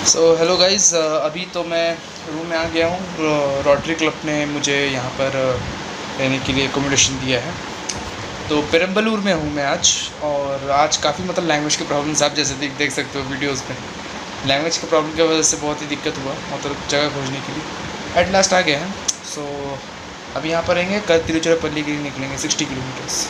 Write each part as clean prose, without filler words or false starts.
Hello guys, अभी तो मैं रूम में आ गया हूँ। रोटरी क्लब ने मुझे यहाँ पर रहने के लिए एकोमोडेशन दिया है। तो पेरम्बलूर में हूँ मैं आज। और आज काफ़ी मतलब लैंग्वेज की प्रॉब्लम्स आप जैसे देख सकते हो वीडियोस में। लैंग्वेज की प्रॉब्लम की वजह से बहुत ही दिक्कत हुआ मतलब जगह खोजने के लिए। एट लास्ट आ गए हैं। सो अभी यहाँ पर रहेंगे, कल तिरुचिरापल्ली के लिए निकलेंगे 60 किलोमीटर्स।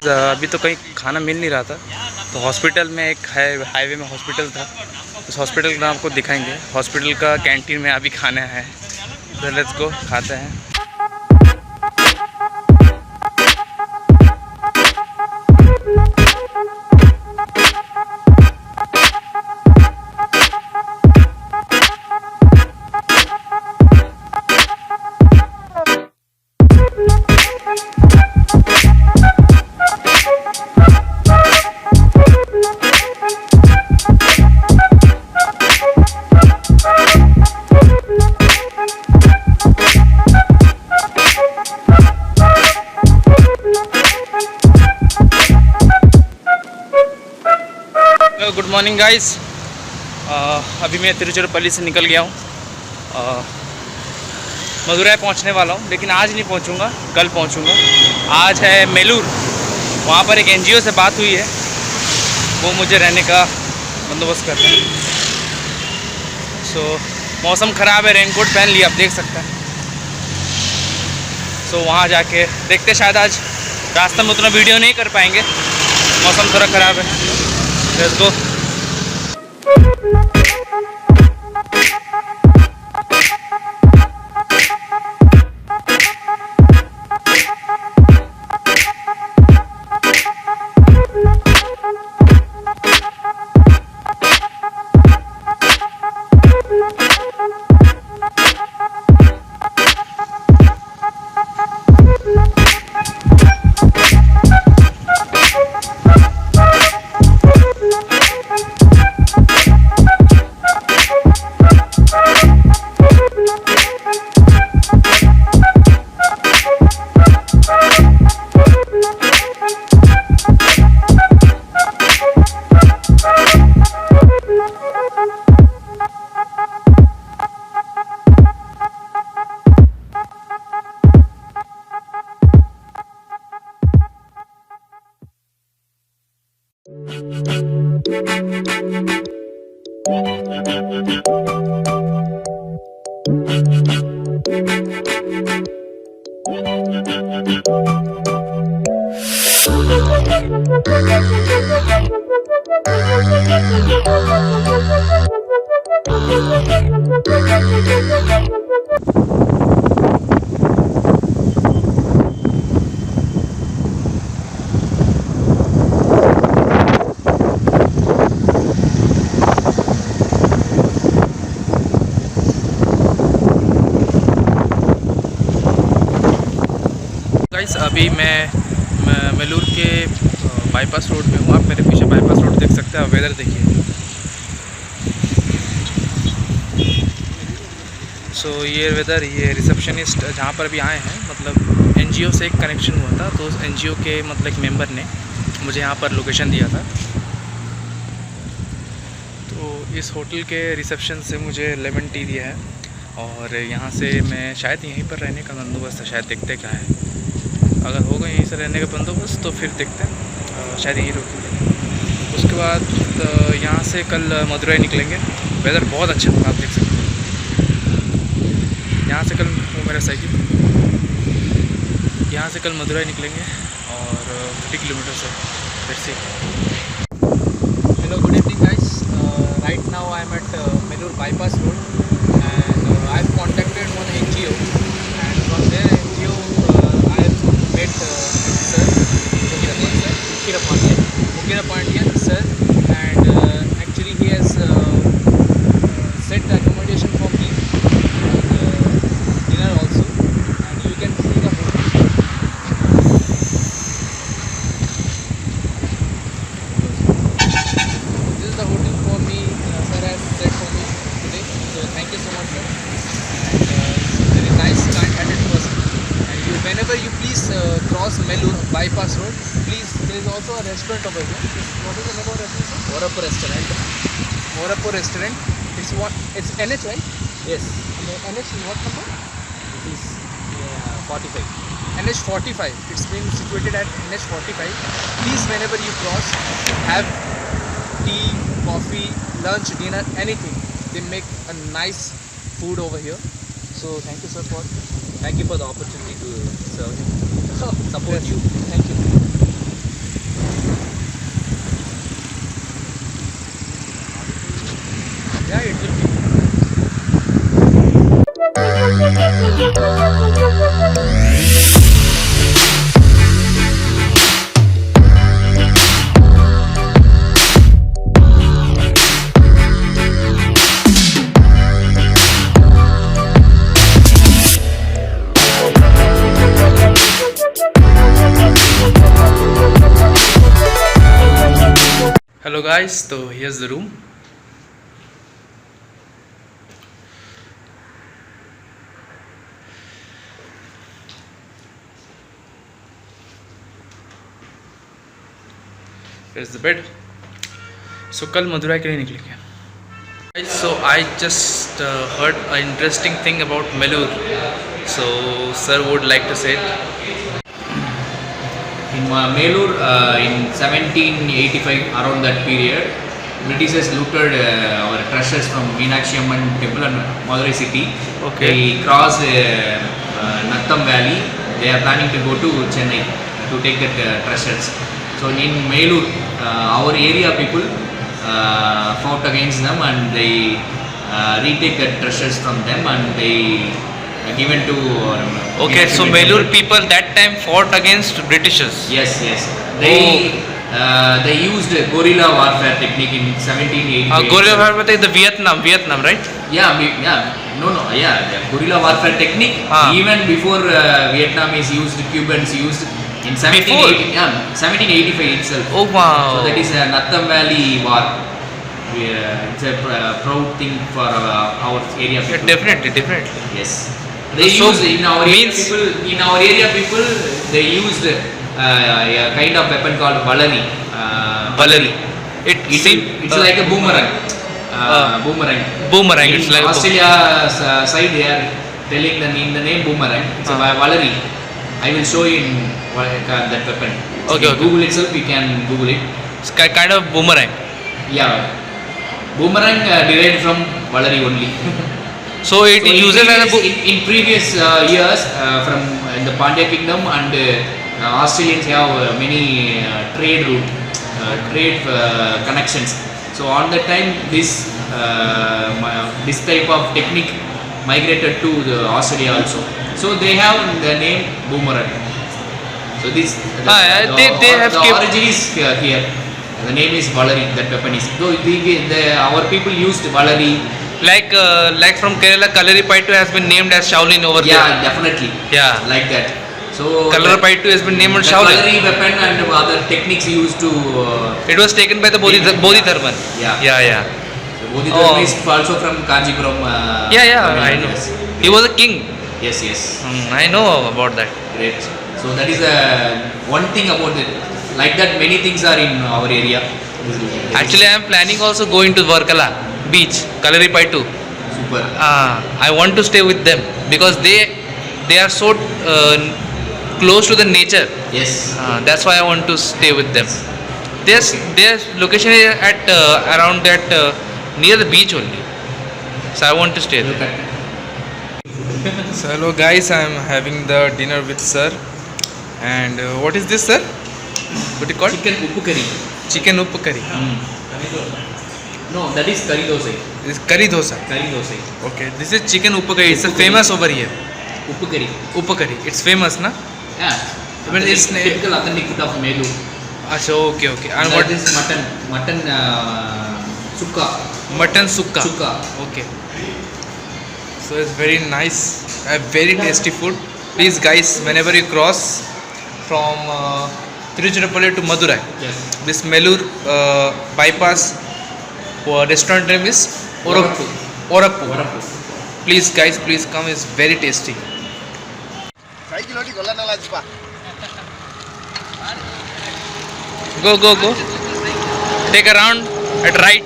अभी तो कहीं खाना मिल नहीं रहा था, तो हॉस्पिटल में एक हाईवे में हॉस्पिटल था। उस हॉस्पिटल का नाम आपको दिखाएंगे। हॉस्पिटल का कैंटीन में अभी खाना है, तो लेट्स गो खाते हैं। Good morning guys. अभी मैं तिरुचिरापल्ली से निकल गया हूँ। मदुरै पहुँचने वाला हूँ, लेकिन आज नहीं पहुँचूँगा, कल पहुँचूँगा। आज है मेलूर। वहाँ पर एक एनजीओ से बात हुई है, वो मुझे रहने का बंदोबस्त करते हैं। मौसम ख़राब है, रेनकोट पहन लिया, आप देख सकते हैं। वहाँ जाके देखते, शायद आज रास्ते में उतना वीडियो नहीं कर पाएंगे, मौसम थोड़ा ख़राब है। Let's go. अभी मैं मेलूर के बाईपास रोड में हूँ। आप मेरे पीछे बाईपास रोड देख सकते हैं। वेदर देखिए। ये वेदर, ये रिसेप्शनिस्ट जहाँ पर भी आए हैं, मतलब एनजीओ से एक कनेक्शन हुआ था, तो उस एनजीओ के मतलब एक मेंबर ने मुझे यहाँ पर लोकेशन दिया था। तो इस होटल के रिसेप्शन से मुझे लेमन टी दिया है, और यहाँ से मैं शायद यहीं पर रहने का बंदोबस्त है। शायद देखते क्या है, अगर होगा यहीं से रहने का बंदोबस्त तो फिर देखते हैं, शायद यहीं रुकेंगे। उसके बाद यहाँ से कल मदुरै निकलेंगे। वेदर बहुत अच्छा होगा, आप देख सकते हैं। यहाँ से कल वो मेरा साइकिल, यहाँ से कल मदुरै निकलेंगे और 30 किलोमीटर से फिर से। Hello, good evening guys. Right now I am at Melur bypass road and I have contacted one NGO, and from their NGO I have met sir Mukira Pandian sir, and actually he has set accommodation for me and dinner also, and you can see the hotel. this Melur bypass road. Please, there is also a restaurant over here. What is the name of the restaurant? Orapur restaurant. Orapur restaurant. It's NH, right? Yes. NH is what number? This is 45. NH 45. It's been situated at NH 45. Please, whenever you cross, have tea, coffee, lunch, dinner, anything. They make a nice food over here. So thank you, sir, for Thank you for the opportunity to serve you. Support yes. you. Thank you. Yeah, it will be. Hello guys, so here's the room. Here's the bed. So कल मदुरई के लिए निकलेंगे. So I just heard an interesting thing about Melur. So sir would like to say it. In Melur, in 1785, around that period, Britishers looted our treasures from Meenakshi Amman temple and Madurai city. Okay. They crossed Nattam Valley. They are planning to go to Chennai to take that treasures. So in Melur, our area people fought against them and they retake the treasures from them and they given to Okay, so Melur people that time fought against Britishers. Yes, yes. They used guerrilla warfare technique in 1788. Guerrilla warfare is the Vietnam, right? Yeah, no, the guerrilla warfare technique. Even before Vietnam is used, Cubans used in 1785 itself. Oh wow! So that is a Nattam Valley war. It's a proud thing for our area people. Yeah, definitely. Yes. They So used in our area people. They used a kind of weapon called Valari. Valari. It's like a boomerang. Boomerang. In It's like Australia side they are telling the name boomerang. It's a Valari. I will show you in that weapon. Okay. Google itself, you can Google it. It's kind of boomerang. Yeah. Boomerang derived from Valari only. So it uses as a in previous years from the Pandya kingdom and Australians have many trade route, trade connections. So on that time this type of technique migrated to the Australia also. So they have the name boomerang. So this they have the origin is here. The name is Valari. That weapon is. So our people used Valari. Like from Kerala, Kalaripayattu has been named as Shaolin over there. Yeah, definitely. Yeah. Like that. So Kalaripayattu has been named as Shaolin. Valari weapon and other techniques used to. It was taken by the Bodhidharma. Yeah. So Bodhidharma is also from Kanchipuram. I know. Yes. He was a king. Yes. I know about that. Great. So that is one thing about it. Like that, many things are in our area. Actually, I am planning also going to Varkala beach, Kalaripayattu. Super. I want to stay with them because they are so close to the nature. Yes. That's why I want to stay with them. Their location is at around that near the beach only. So I want to stay there. So hello guys, I am having the dinner with sir. And what is this, sir? What is it called? Chicken uppu curry. Chicken uppu curry. No, that is curry dosai. This is curry dosa. Curry dosai. Okay, this is chicken uppu curry. It's famous over here. Uppu curry. Uppu curry. It's famous, na? Yeah. But it's typical authentic food of Melur. Achha, okay. And what is mutton sukka. Mutton sukka. Sukka. Okay. So it's very nice, very tasty food. Please guys, whenever you cross from Tiruchirappalli to Madurai, yes, this Melur bypass restaurant name is Orappu. Please guys, please come, it's very tasty. Go. Take a round at right.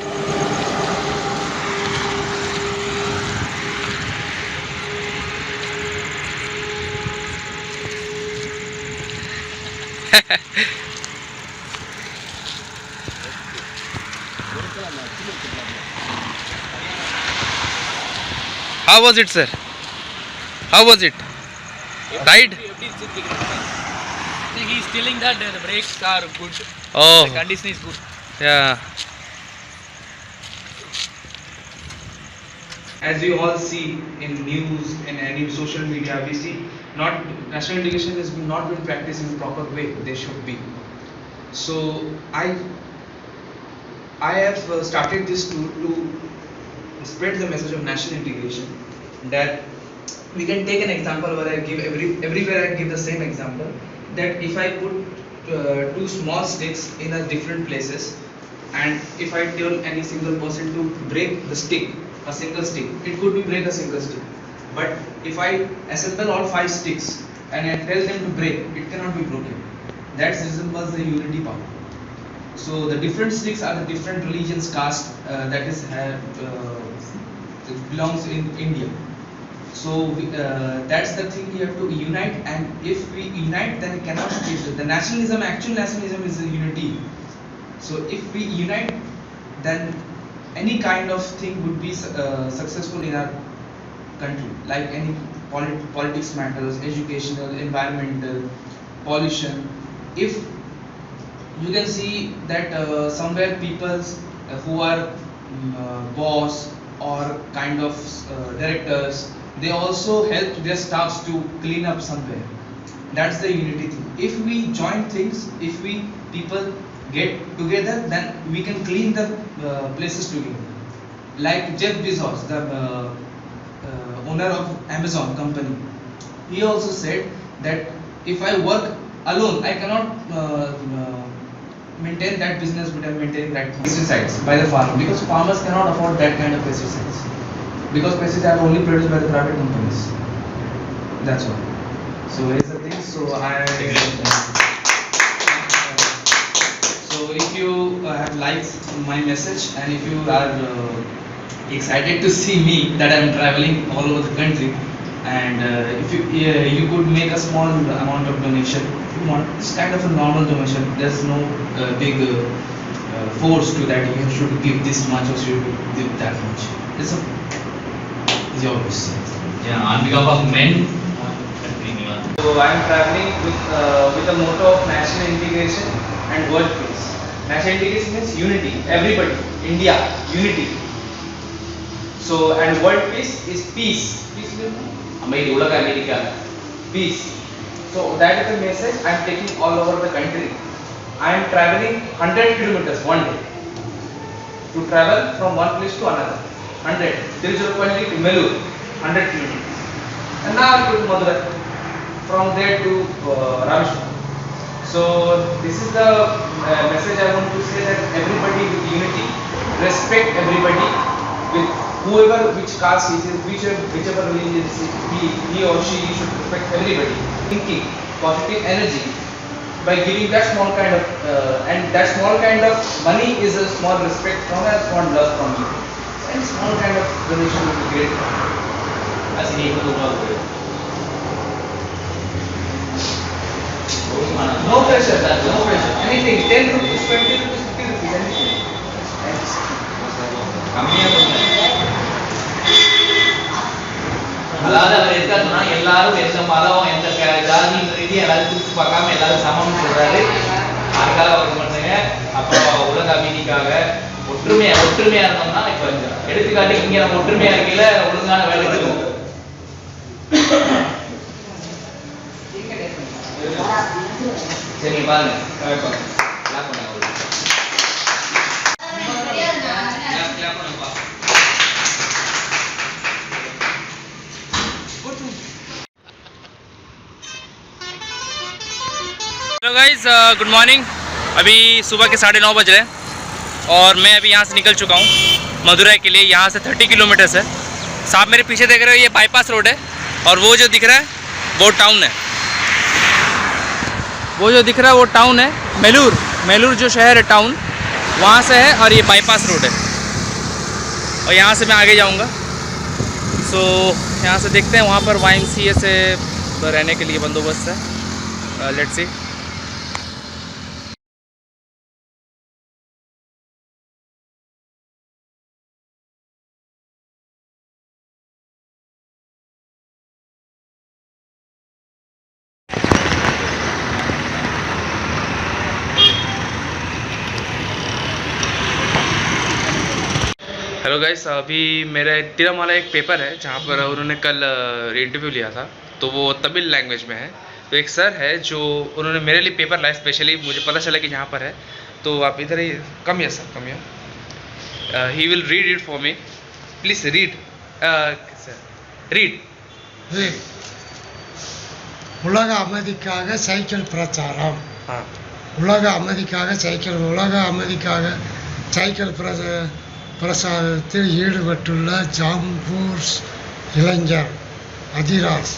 How was it, sir? How was it? Ride? He is telling that the brakes are good. Oh, The condition is good. yeah. As we all see in news and any social media, we see not national education has not been practiced in a proper way. They should be. So I have started this to spread the message of national integration. That we can take an example where I give everywhere I give the same example. That if I put two small sticks in a different places, and if I tell any single person to break the stick, a single stick, it could be break a single stick. But if I assemble all 5 sticks and I tell them to break, it cannot be broken. That resembles the unity power. So the different sticks are the different religions, caste that is belongs in India. So that's the thing we have to unite, and if we unite, then it cannot be the nationalism. Actual nationalism is the unity. So if we unite, then any kind of thing would be successful in our country. Like any politics matters, educational, environmental, pollution. If you can see that somewhere people who are boss or kind of directors, they also help their staffs to clean up somewhere. That's the unity thing. If we join things, if we people get together, then we can clean the places together. Like Jeff Bezos, the owner of Amazon company, he also said that if I work alone, I cannot maintain that business without maintaining that pesticides by the farmer, because farmers cannot afford that kind of pesticides, because pesticides are only produced by the private companies. That's all. So here's the thing. So if you have liked my message, and if you are excited to see me that I am traveling all over the country, and if you could make a small amount of donation. If you want, it's kind of a normal donation. There's no big force to that. You should give this much or should give that much. It's your wish. Yeah, on behalf of men. So I am traveling with the motto of national integration and world peace. National integration means unity. Everybody, India, unity. So and world peace is peace. Peace means peace. So that is the message I am taking all over the country. I am traveling 100 kilometers one day to travel from one place to another. 100. Tiruchirappalli to Melur, 100 kilometers. And now I go to Madurai. From there to Rameshwaram. So this is the message I want to say, that everybody with unity, respect everybody with whoever, which caste he is, whichever religion he or she should respect everybody. Thinking positive energy by giving that small kind of and that small kind of money is a small respect from us, small love from you, and small kind of donation will be great. As in no pressure, no pressure. Anything, 10 rupees, 20 rupees, 50 rupees, anything. அதாவது அவர் எதுக்காக எல்லாரும் எந்த மதம் எந்த ஜாதின்ற ரீதி எல்லாரும் பிரித்து பார்க்காம எல்லாரும் சமம்னு சொல்றாரு. அதுக்காக அவர் பண்ணுங்க. அப்புறம் உலக அமைதிக்காக ஒற்றுமையா இருந்தோம்னா இப்ப எடுத்துக்காட்டு இங்க நம்ம ஒற்றுமையா இருக்கையில ஒழுங்கான வேலை இருக்கும். சரி பாருங்க. Hello guys, good morning. अभी सुबह के 9:30 बज रहे हैं और मैं अभी यहाँ से निकल चुका हूँ मदुरई के लिए। यहाँ से 30 किलोमीटर्स है। साहब मेरे पीछे देख रहे हो, ये बाईपास रोड है और वो जो दिख रहा है वो टाउन है। वो जो दिख रहा है वो टाउन है मेलूर जो शहर है टाउन, वहाँ से है। और ये बाईपास रोड है और यहाँ से मैं आगे जाऊँगा। सो यहाँ से देखते हैं, वहाँ पर YMCA से रहने के लिए बंदोबस्त है। Let's see. हेलो गाइस, अभी मेरा तिरुमला एक पेपर है जहाँ पर उन्होंने कल इंटरव्यू लिया था, तो वो तमिल लैंग्वेज में है। तो एक सर है जो उन्होंने मेरे लिए पेपर लाया स्पेशली, मुझे पता चला कि यहाँ पर है, तो आप इधर ही come here sir, come here. He will read it for me, please read read. உலக அமைதிக்காக சைக்கிள் பிரச்சாரம். हाँ, உலக அமைதிக்காக சைக்கிள் பிரச்சாரத்தில் ஈடுபட்டுள்ள ஜாம்பூர் இளைஞர் அதிராஸ்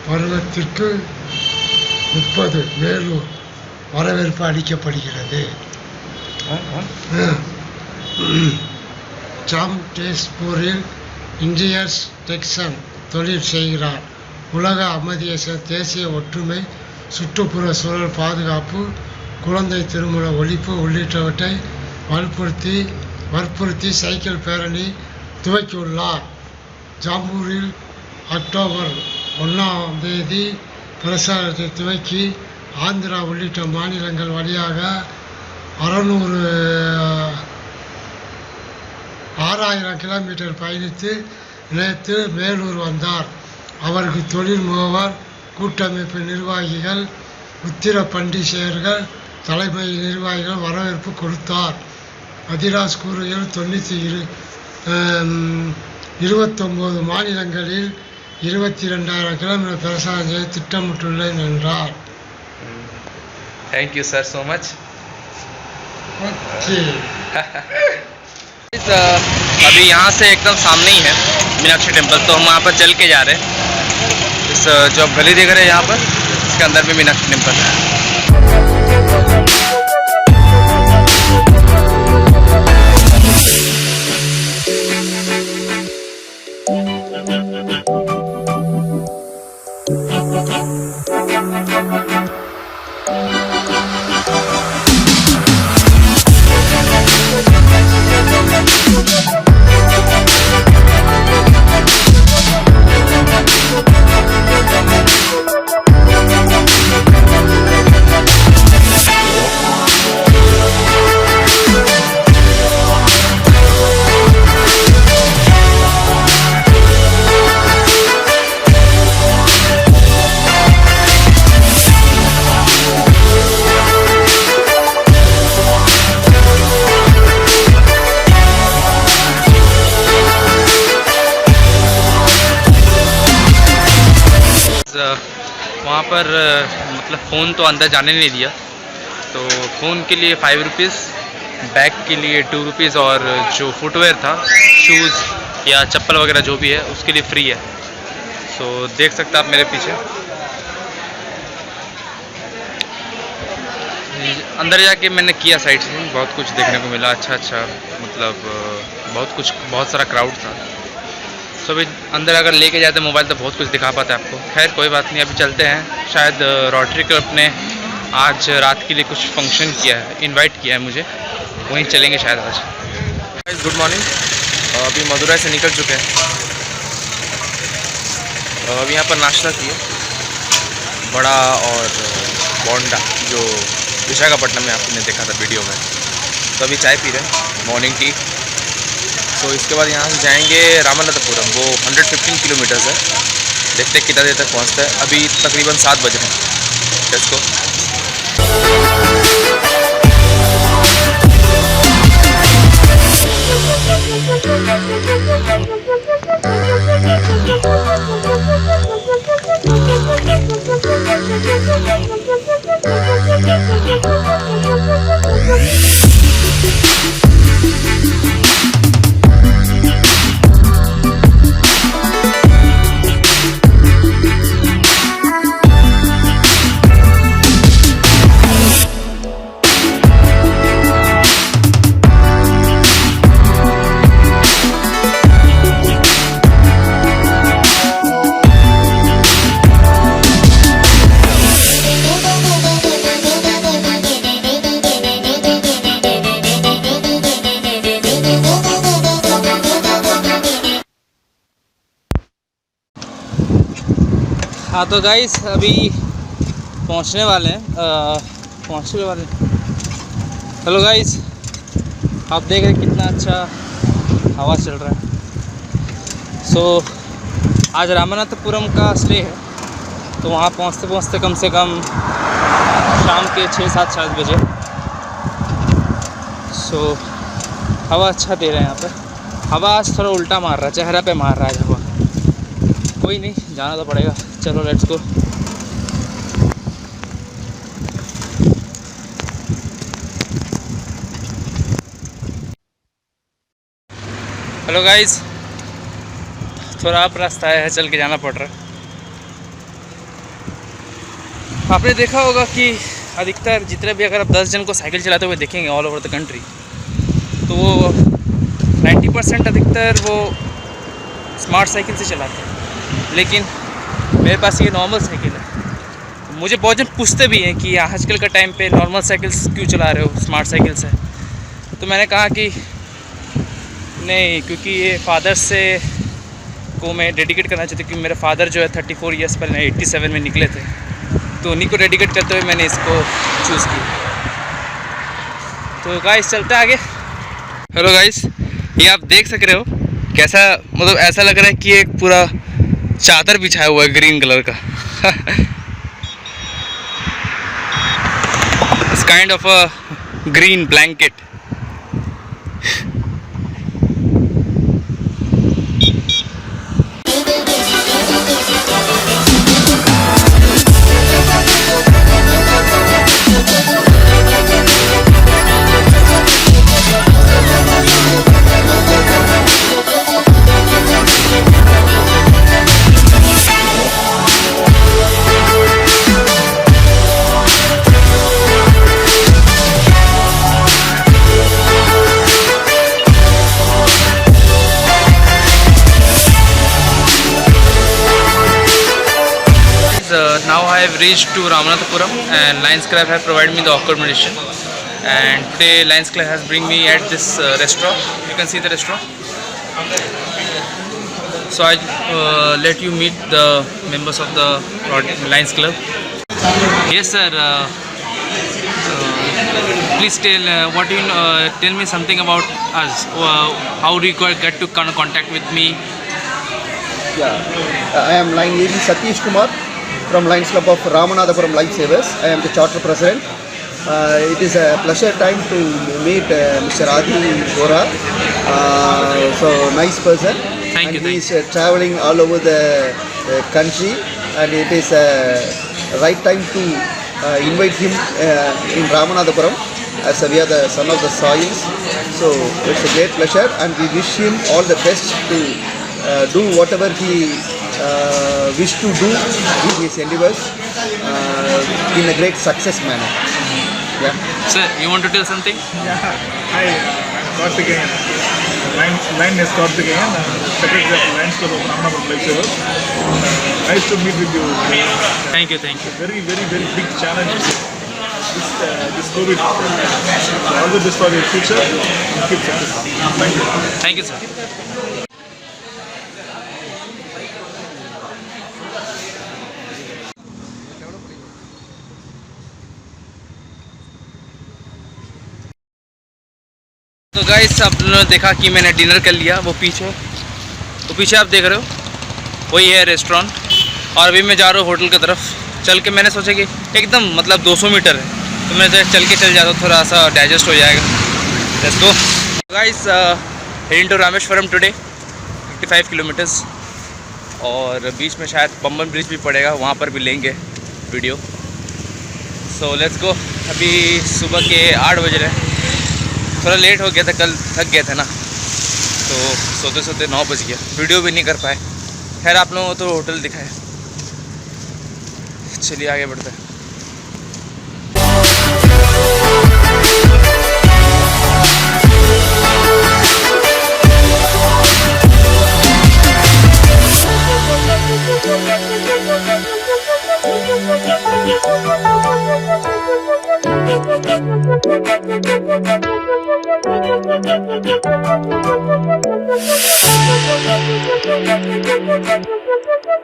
பருவத்திற்கு 30 மேலூர் வரவேற்பு அளிக்கப்படுகிறது. ஜாம்ஷெட்பூரில் இன்ஜினியர்ஸ் டெக்ஸன் தொழில் செய்கிறார். உலக அமைதியை தேசிய ஒற்றுமை, சுற்றுப்புற சூழல் பாதுகாப்பு, குழந்தை திருமண ஒழிப்பு உள்ளிட்டவற்றை வற்புறுத்தி சைக்கிள் பேரணி துவக்கியுள்ளார். ஜாம்பூரில் அக்டோபர் 1ஆம் தேதி பிரச்சாரத்தை துவக்கி ஆந்திரா உள்ளிட்ட மாநிலங்கள் வழியாக 6000 கிலோமீட்டர் பயணித்து நேற்று மேலூர் வந்தார். அவருக்கு தொழில் முகவர் கூட்டமைப்பு நிர்வாகிகள், உத்திர பண்டிஷேர்கள், தலைமை நிர்வாகிகள் வரவேற்பு கொடுத்தார். அதிராஸ் கூறுகையில் 29 மாநிலங்களில் 22,000 கிலோமீட்டர் பிரச்சாரம் செய்ய திட்டமிட்டுள்ளேன் என்றார். Thank you sir so much. अभी यहाँ से एकदम सामने ही है मीनाक्षी टेम्पल, तो हम वहाँ पर चल के जा रहे हैं। इस जो आप गली देख रहे हैं यहाँ पर, इसके अंदर भी मीनाक्षी टेम्पल है। वहाँ पर मतलब फ़ोन तो अंदर जाने नहीं दिया, तो फ़ोन के लिए 5 रुपीज़, बैग के लिए 2 रुपीज़, और जो फुटवेयर था, शूज़ या चप्पल वगैरह जो भी है उसके लिए फ्री है। सो देख सकते हैं आप मेरे पीछे। अंदर जाके मैंने किया साइट से, बहुत कुछ देखने को मिला, अच्छा मतलब बहुत सारा क्राउड था। सो अभी अंदर अगर लेके जाते मोबाइल तो बहुत कुछ दिखा पाते आपको। खैर कोई बात नहीं, अभी चलते हैं। शायद रोटरी क्लब ने आज रात के लिए कुछ फंक्शन किया है, इनवाइट किया है मुझे, वहीं चलेंगे शायद आज। गुड मॉर्निंग, अभी मदुरई से निकल चुके हैं। अभी यहाँ पर नाश्ता किए, बड़ा और बोंडा जो विशाखापट्टनम में आपने देखा था वीडियो में। तो अभी चाय पी रहे हैं, मॉर्निंग टी। तो इसके बाद यहाँ से जाएंगे रामनाथपुरम, वो 115 किलोमीटर्स है। देखते हैं कितना देर तक पहुँचता है। अभी तकरीबन 7 बज रहे हैं। Let's go. हाँ तो गाइस अभी पहुंचने वाले हैं। हेलो गाइस, आप देख रहे हैं कितना अच्छा हवा चल रहा है। सो आज रामनाथपुरम का स्टे है, तो वहाँ पहुँचते पहुँचते कम से कम शाम के 6-7 बजे। सो हवा अच्छा दे रहा है यहाँ पर। हवा आज थोड़ा उल्टा मार रहा है, चेहरा पे मार रहा है हवा। कोई नहीं, जाना तो पड़ेगा। चलो लेट्स गो। हेलो गाइस, थोड़ा आप रास्ता है, चल के जाना पड़ रहा है। आपने देखा होगा कि अधिकतर जितने भी, अगर आप 10 जन को साइकिल चलाते हुए देखेंगे ऑल ओवर द कंट्री, तो वो 90% अधिकतर वो स्मार्ट साइकिल से चलाते हैं। लेकिन मेरे पास ये नॉर्मल साइकिल है। मुझे बहुत जन पूछते भी हैं कि आजकल का टाइम पे नॉर्मल साइकिल्स क्यों चला रहे हो स्मार्ट साइकिल से। तो मैंने कहा कि नहीं, क्योंकि ये फादर से को मैं डेडिकेट करना चाहती हूँ। क्योंकि मेरे फादर जो है 34 ईयर्स पहले 87 में निकले थे, तो उन्हीं को डेडिकेट करते हुए मैंने इसको चूज़ किया। तो गाइस चलते आगे। हेलो गाइस, ये आप देख सक रहे हो कैसा, मतलब ऐसा लग रहा है कि एक पूरा चादर बिछाया हुआ है ग्रीन कलर का। It's kind of a green blanket. Now I have reached to Ramanathapuram and Lions Club have provided me the accommodation, and today Lions Club has bring me at this restaurant. You can see the restaurant. So I let you meet the members of the Lions Club. Yes sir, please tell what you tell me something about us. How do you get to contact with me? Yeah, I am line leading Satish Kumar from Lions Club of Ramanathapuram Lifesavers. I am the charter president. It is a pleasure time to meet Mr. Adi Gora. So nice person. Thank you. He is traveling all over the country, and it is a right time to invite him in Ramanathapuram, as we are the son of the soils. So it's a great pleasure, and we wish him all the best to do whatever he wish to do in his endeavors in a great success manner. Yeah. Sir, you want to tell something? Yeah, hi, Karthikeyan. Line is Karthikeyan, Secretary of Lions Club of Ramanathapuram Lifesavers. Nice to meet with you. Thank you. Very, very, very big challenge. This COVID. All the best for your future and keep success. Thank you. Thank you sir. तो guys आप लोगों ने देखा कि मैंने dinner कर लिया। वो पीछे आप देख रहे हो, वही है रेस्टोरेंट। और अभी मैं जा रहा हूँ होटल की तरफ। चल के मैंने सोचा कि एकदम मतलब 200 मीटर है, तो मैं चल जाता हूँ, थोड़ा सा डाइजेस्ट हो जाएगा। Let's go guys, heading to Rameswaram today 55 kilometres. और बीच में शायद पंबन ब्रिज भी पड़ेगा, वहाँ पर भी लेंगे वीडियो। So let's go. अभी सुबह के 8 बज रहे हैं। थोड़ा लेट हो गया था, कल थक गए थे ना, तो सोते 9 बज गया, वीडियो भी नहीं कर पाए। खैर आप लोगों को तो होटल दिखाया। चलिए आगे बढ़ते हैं।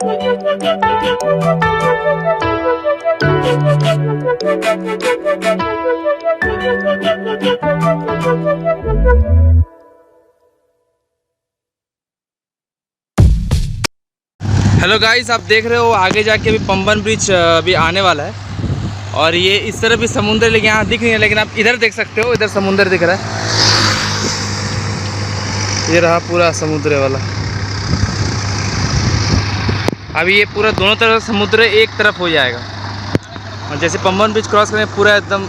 हेलो गाइस, आप देख रहे हो आगे जाके अभी पंबन ब्रिज अभी आने वाला है। और ये इस तरफ भी समुंदर लेकिन यहाँ दिख नहीं है, लेकिन आप इधर देख सकते हो, इधर समुंदर दिख रहा है। ये रहा पूरा समुद्र वाला। अभी ये पूरा दोनों तरफ समुद्र एक तरफ हो जाएगा, और जैसे पंबन ब्रिज क्रॉस करें पूरा एकदम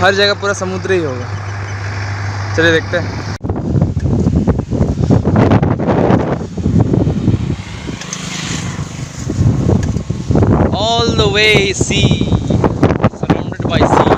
हर जगह पूरा समुद्र ही होगा। चलिए देखते हैं। All the way sea, surrounded by sea.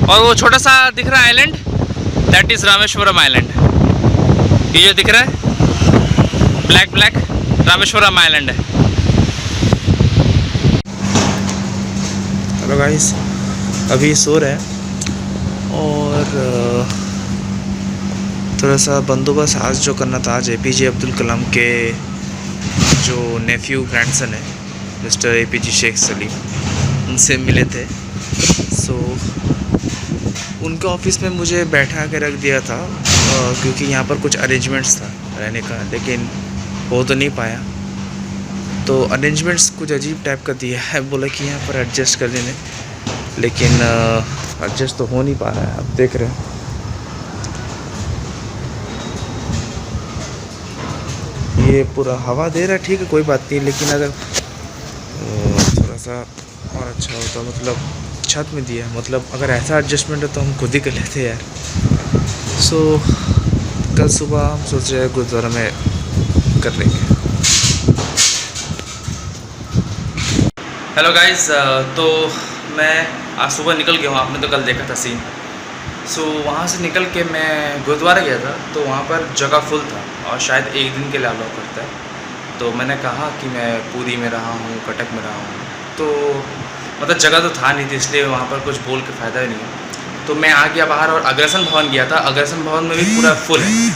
और वो छोटा सा दिख रहा है island, that is Rameswaram island. ये जो दिख रहा है ब्लैक ब्लैक, रामेश्वरम आइलैंड है। हेलो गाइस, अभी सो रहे हैं और थोड़ा सा बंदोबस्त आज जो करना था, आज एपीजे अब्दुल कलाम के जो नेफ्यू ग्रैंडसन है मिस्टर एपीजे शेख सलीम, उनसे मिले थे। सो उनके ऑफिस में मुझे बैठा के रख दिया था क्योंकि यहाँ पर कुछ अरेंजमेंट्स था रहने का, लेकिन हो तो नहीं पाया। तो अरेंजमेंट्स कुछ अजीब टाइप का दिया है, बोला कि यहाँ पर एडजस्ट कर लेने, लेकिन एडजस्ट तो हो नहीं पा रहा है। आप देख रहे हैं ये पूरा हवा दे रहा है, ठीक है कोई बात नहीं, लेकिन अगर थोड़ा सा और अच्छा होता, मतलब छत में दिया, मतलब अगर ऐसा एडजस्टमेंट है तो हम खुद ही कर लेते यार। सो कल सुबह हम सोच रहे हैं गुरुद्वारा में कर लेंगे। हेलो गाइस, तो मैं आज सुबह निकल गया हूँ, आपने तो कल देखा था सीन। सो वहाँ से निकल के मैं गुरुद्वारा गया था, तो वहाँ पर जगह फुल था और शायद एक दिन के लिए अलाउ करता है। तो मैंने कहा कि मैं पूरी में रहा हूँ, कटक में रहा हूँ, तो मतलब जगह तो था नहीं थी, इसलिए वहाँ पर कुछ बोल के फ़ायदा ही नहीं है। तो मैं आ गया बाहर और अग्रसन भवन गया था। अग्रसन भवन में भी पूरा फुल है,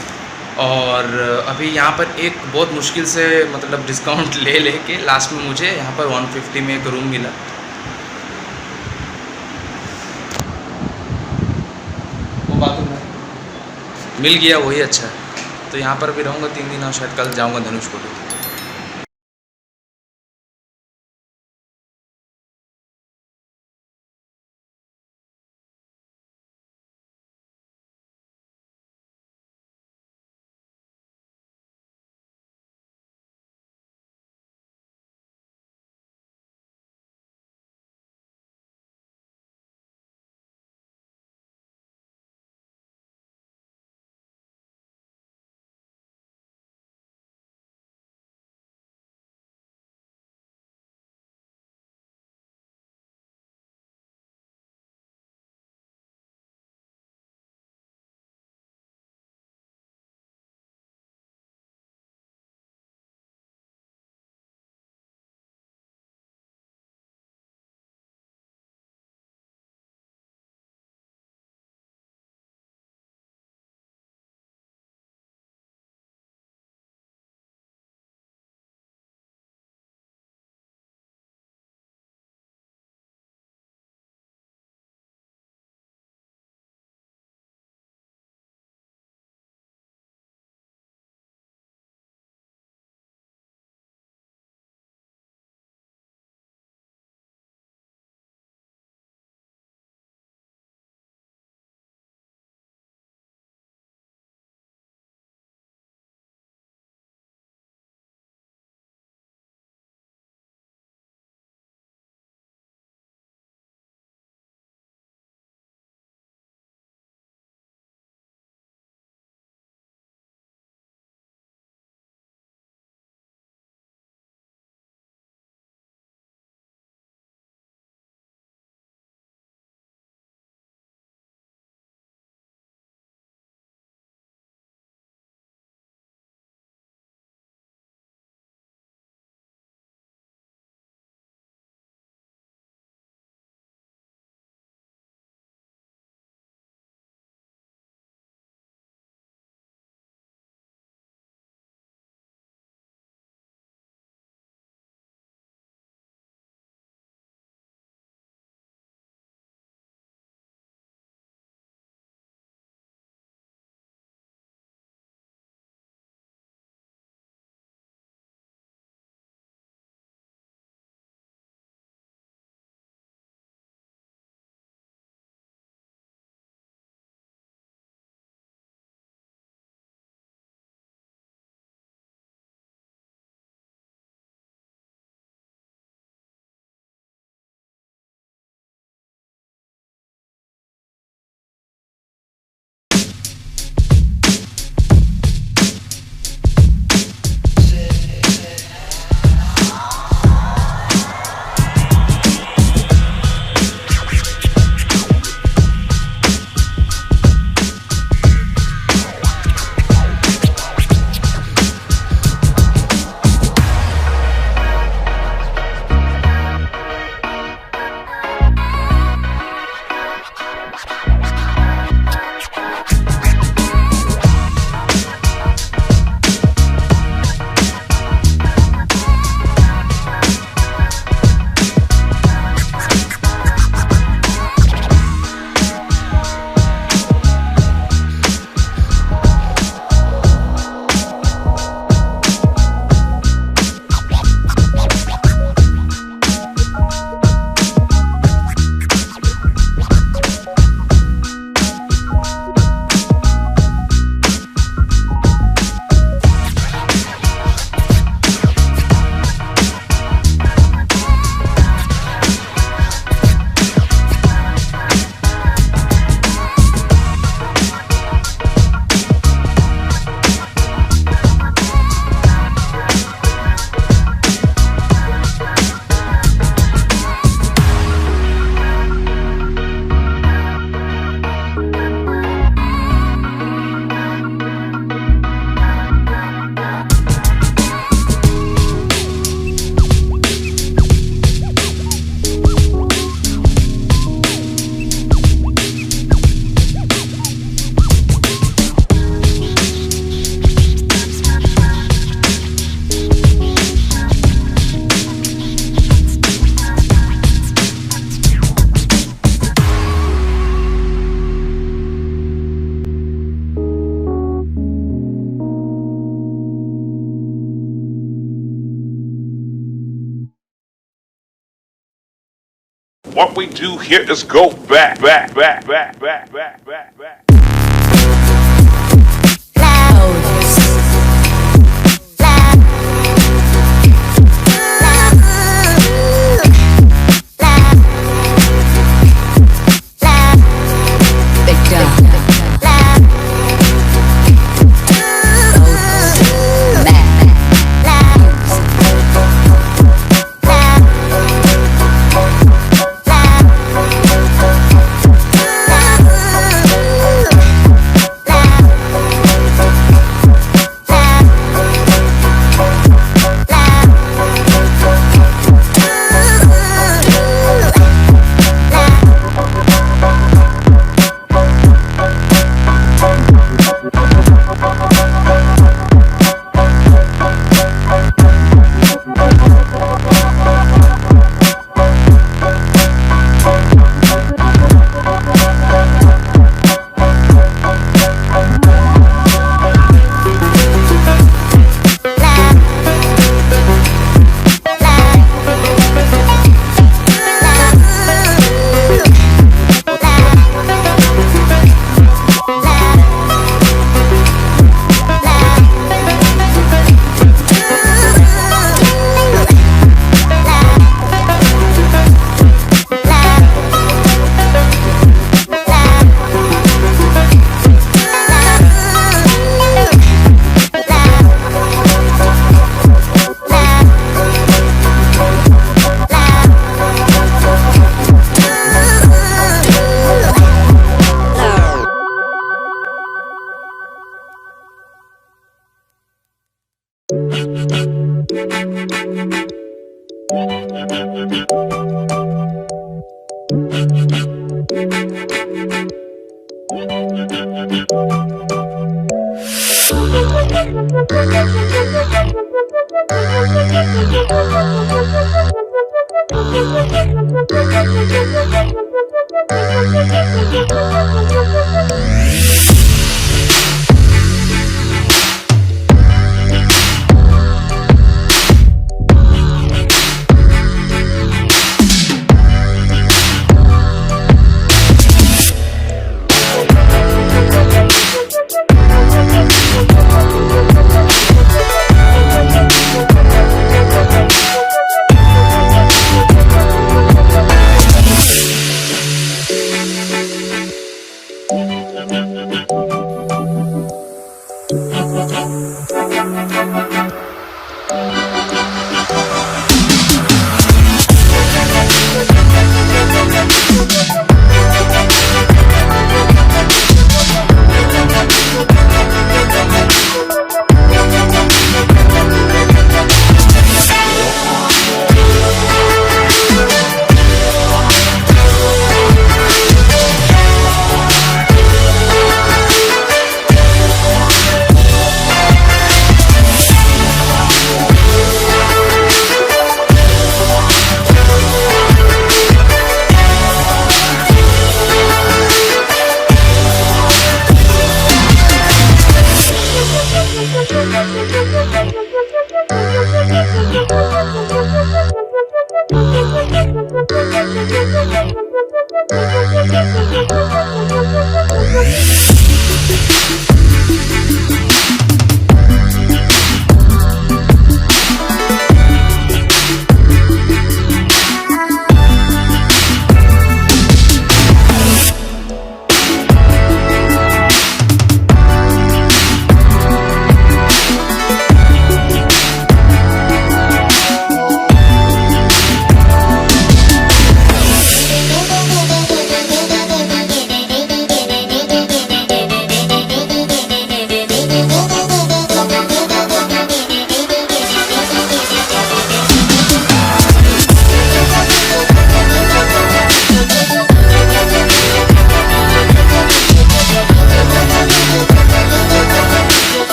और अभी यहाँ पर एक बहुत मुश्किल से मतलब डिस्काउंट ले के लास्ट में मुझे यहाँ पर 150 में एक रूम मिला। वो बात मिल गया, वही अच्छा है। तो यहाँ पर भी रहूँगा 3 दिन और शायद कल जाऊँगा Dhanushkodi. what we do here is go back.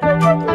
Thank you.